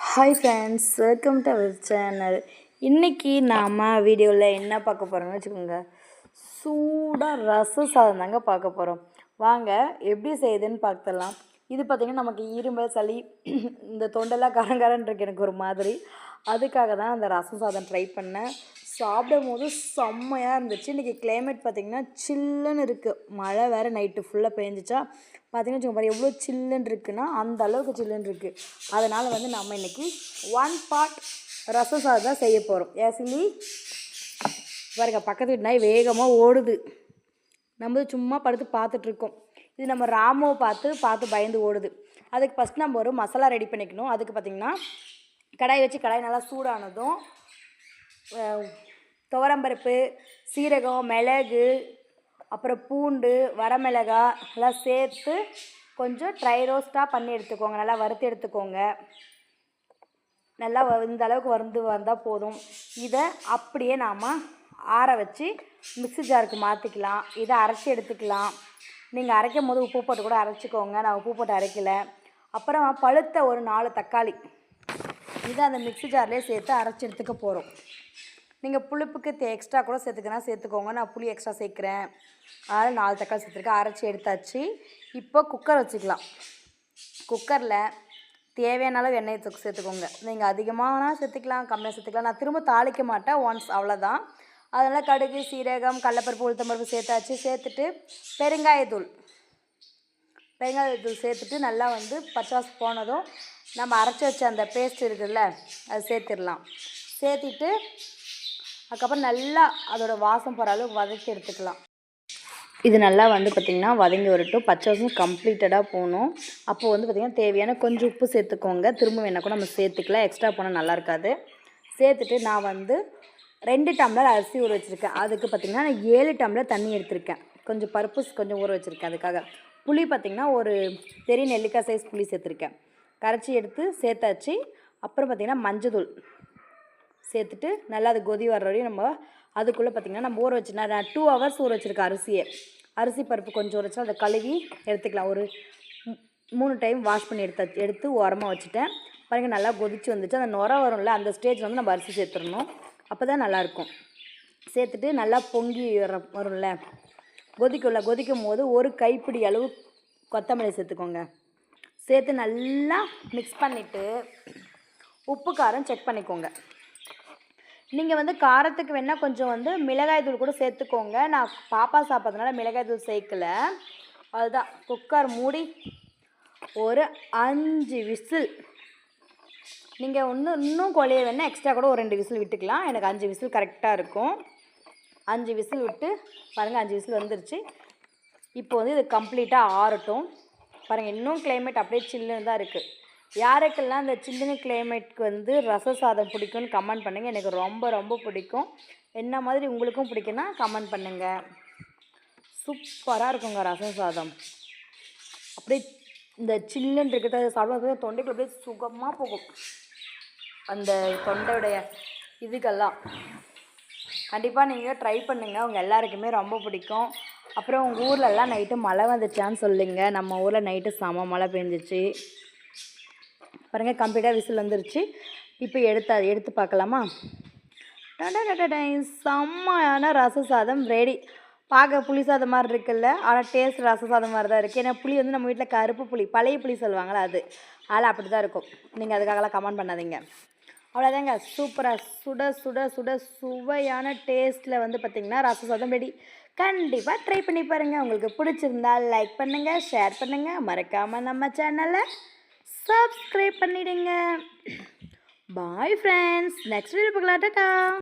Hi friends, welcome to our channel. இன்றைக்கி நாம் வீடியோவில் என்ன பார்க்க போகிறோம்னு வச்சுக்கோங்க, சூடாக ரசம் சாதம் தாங்க பார்க்க போகிறோம். வாங்க எப்படி செய்யுதுன்னு பார்த்துடலாம். இது பார்த்திங்கன்னா நமக்கு இருமல் சளி இந்த தொண்டெல்லாம் கரங்கரன்னு இருக்கு எனக்கு ஒரு மாதிரி. அதுக்காக தான் அந்த ரசம் சாதம் ட்ரை பண்ணேன். சாப்பிடும் போது செம்மையாக இருந்துச்சு. இன்றைக்கி கிளைமேட் பார்த்திங்கன்னா சில்லுன்னு இருக்குது. மழை வேறு நைட்டு ஃபுல்லாக பெஞ்சிச்சா பார்த்திங்கன்னா வச்சுக்கோங்க, எவ்வளோ சில்லுன்னு இருக்குன்னா அந்த அளவுக்கு சில்லுன்னு இருக்குது. அதனால் வந்து நம்ம இன்றைக்கி 1 பார்ட் ரசம் சாதம் தான் செய்ய போகிறோம். ஏசிலி பாருங்க, பக்கத்து வீட்டு நாய் வேகமாக ஓடுது. நம்ம சும்மா படுத்து பார்த்துட்ருக்கோம். இது நம்ம ராமுவை பார்த்து பயந்து ஓடுது. அதுக்கு ஃபஸ்ட் நம்ம ஒரு மசாலா ரெடி பண்ணிக்கணும். அதுக்கு பார்த்திங்கன்னா கடாய் வச்சு கடாய் நல்லா சூடானதும் துவரம்பருப்பு, சீரகம், மிளகு, அப்புறம் பூண்டு, வரமிளகாய் எல்லாம் சேர்த்து கொஞ்சம் ட்ரை ரோஸ்ட்டாக பண்ணி எடுத்துக்கோங்க. நல்லா வறுத்து எடுத்துக்கோங்க. நல்லா இந்த அளவுக்கு வந்தால் போதும். இதை அப்படியே நாம் ஆற வச்சு மிக்ஸி ஜாருக்கு மாற்றிக்கலாம். இதை அரைச்சி எடுத்துக்கலாம். நீங்கள் அரைக்கும் போது உப்பு போட்டு கூட அரைச்சிக்கோங்க. நான் உப்பு போட்டு அரைக்கலை. அப்புறம் பழுத்த ஒரு 4 தக்காளி இதை அந்த மிக்ஸி ஜார்லேயே சேர்த்து அரைச்சி எடுத்துக்க போகிறோம். நீங்கள் புளிப்புக்கு எக்ஸ்ட்ரா கூட சேர்த்துக்கோங்க. நான் புளி எக்ஸ்ட்ரா சேர்க்குறேன். அதனால் 4 தக்காளி சேர்த்துருக்கேன். அரைச்சி எடுத்தாச்சு. இப்போ குக்கர் வச்சுக்கலாம். குக்கரில் தேவையான அளவு எண்ணெய் சேர்த்துக்கோங்க. நீங்கள் அதிகமாக சேர்த்துக்கலாம், கம்மியாக சேர்த்துக்கலாம். நான் திரும்ப தாளிக்க மாட்டேன், ஒன்ஸ் அவ்வளோதான். அதனால் கடுகு, சீரகம், கடலைப்பருப்பு, உளுத்தம்பருப்பு சேர்த்தாச்சு. சேர்த்துட்டு பெருங்காயத்தூள் சேர்த்துட்டு நல்லா வந்து பச்சை வாசம் போனதும் நம்ம அரைச்சி வச்ச அந்த பேஸ்ட் இருக்குதுல்ல, அது சேர்த்துடலாம். சேர்த்திட்டு அதுக்கப்புறம் நல்லா அதோடய வாசம் போகிற அளவுக்கு வதக்கி எடுத்துக்கலாம். இது நல்லா வந்து பார்த்திங்கன்னா வதங்கி வரட்டும். பச்சை வாசம் கம்ப்ளீட்டடாக போகணும். அப்போது வந்து பார்த்திங்கன்னா தேவையான கொஞ்சம் உப்பு சேர்த்துக்கோங்க. திரும்ப வேணால் கூட நம்ம சேர்த்துக்கலாம். எக்ஸ்ட்ரா போனால் நல்லா இருக்காது. சேர்த்துட்டு நான் வந்து 2 டம்ளர் அரிசி ஊற வச்சுருக்கேன். அதுக்கு பார்த்திங்கன்னா நான் 7 டம்ளர் தண்ணி எடுத்திருக்கேன். கொஞ்சம் பருப்பு கொஞ்சம் ஊற வச்சுருக்கேன். அதுக்காக புளி பார்த்திங்கன்னா ஒரு பெரிய நெல்லிக்காய் சைஸ் புளி சேர்த்துருக்கேன். கரைச்சி எடுத்து சேர்த்தாச்சு. அப்புறம் பார்த்திங்கன்னா மஞ்சள் சேர்த்துட்டு நல்லா அது கொதி வர்ற வரையும் நம்ம அதுக்குள்ளே பார்த்திங்கன்னா நம்ம ஊற வச்சு நான் 2 ஹவர்ஸ் ஊற வச்சுருக்கேன். அரிசி பருப்பு கொஞ்சம் ஊற வச்சு அதை கழுவி எடுத்துக்கலாம். ஒரு 3 டைம் வாஷ் பண்ணி எடுத்து ஓரமாக வச்சுட்டேன். பாருங்கள், நல்லா கொதிச்சு வந்துச்சு. அந்த நுர வரும்ல, அந்த ஸ்டேஜ் வந்து நம்ம அரிசி சேர்த்துடணும். அப்போ தான் நல்லாயிருக்கும். சேர்த்துட்டு நல்லா பொங்கி வரும்ல, கொதிக்கும் போது ஒரு கைப்பிடி அளவு கொத்தமல்லி சேர்த்துக்கோங்க. சேர்த்து நல்லா மிக்ஸ் பண்ணிவிட்டு உப்பு காரம் செக் பண்ணிக்கோங்க. நீங்கள் வந்து காரத்துக்கு வேணால் கொஞ்சம் வந்து மிளகாய் தூள் கூட சேர்த்துக்கோங்க. நான் பாப்பா சாப்பிட்றதுனால மிளகாய் தூள் சேர்க்கலை. அதுதான். குக்கர் மூடி ஒரு 5 விசில். நீங்கள் இன்னும் குழைய வேணால் எக்ஸ்ட்ரா கூட ஒரு 2 விசில் விட்டுக்கலாம். எனக்கு 5 விசில் கரெக்டாக இருக்கும். 5 விசில் விட்டு பாருங்கள், 5 விசில் வந்துருச்சு. இப்போ வந்து இது கம்ப்ளீட்டாக ஆறட்டும். பாருங்கள், இன்னும் கிளைமேட் அப்படியே சில்லுன்னு தான் இருக்குது. யாருக்கெல்லாம் இந்த சில்லுன்னு கிளைமேட்க்கு வந்து ரச சாதம் பிடிக்கும்னு கமெண்ட் பண்ணுங்கள். எனக்கு ரொம்ப ரொம்ப பிடிக்கும். என்ன மாதிரி உங்களுக்கும் பிடிக்குன்னா கமெண்ட் பண்ணுங்கள். சூப்பராக இருக்குங்க ரசம் சாதம். அப்படியே இந்த சில்லுன்னு இருக்கிறத சாப்பிட தொண்டைக்கு அப்படியே சுகமாக போகும். அந்த தொண்டையுடைய இதுக்கெல்லாம் கண்டிப்பாக நீங்கள் ட்ரை பண்ணுங்கள். உங்கள் எல்லாருக்குமே ரொம்ப பிடிக்கும். அப்புறம் உங்கள் ஊர்லெல்லாம் நைட்டு மழை வந்துச்சான்னு சொல்லுங்கள். நம்ம ஊரில் நைட்டு செம மழை பெஞ்சிச்சு. பாருங்கள், கம்ப்ளீட்டாக விசில் வந்துருச்சு. இப்போ எடுத்து பார்க்கலாமா? செம்மையான ரச சாதம் ரெடி. பார்க்க புளி சாதம் மாதிரி இருக்குல்ல, ஆனால் டேஸ்ட் ரச சாதம் மாதிரி தான் இருக்குது. ஏன்னா புளி வந்து நம்ம வீட்டில் கருப்பு புளி, பழைய புளி சொல்லுவாங்களா, அதில் அப்படி தான் இருக்கும். நீங்கள் அதுக்காகலாம் கமெண்ட் பண்ணாதீங்க. அவ்வளோதாங்க. சூப்பராக சுட சுட சுட சுவையான டேஸ்ட்டில் வந்து பார்த்திங்கன்னா ரச சாதம் ரெடி. கண்டிப்பாக ட்ரை பண்ணி பாருங்கள். உங்களுக்கு பிடிச்சிருந்தால் லைக் பண்ணுங்கள், ஷேர் பண்ணுங்கள். மறக்காமல் நம்ம சேனலை சப்ஸ்கிரைப் பண்ணிவிடுங்க. பாய் ஃப்ரெண்ட்ஸ், நெக்ஸ்ட் வீடியோ பார்க்கலாம். டாடா.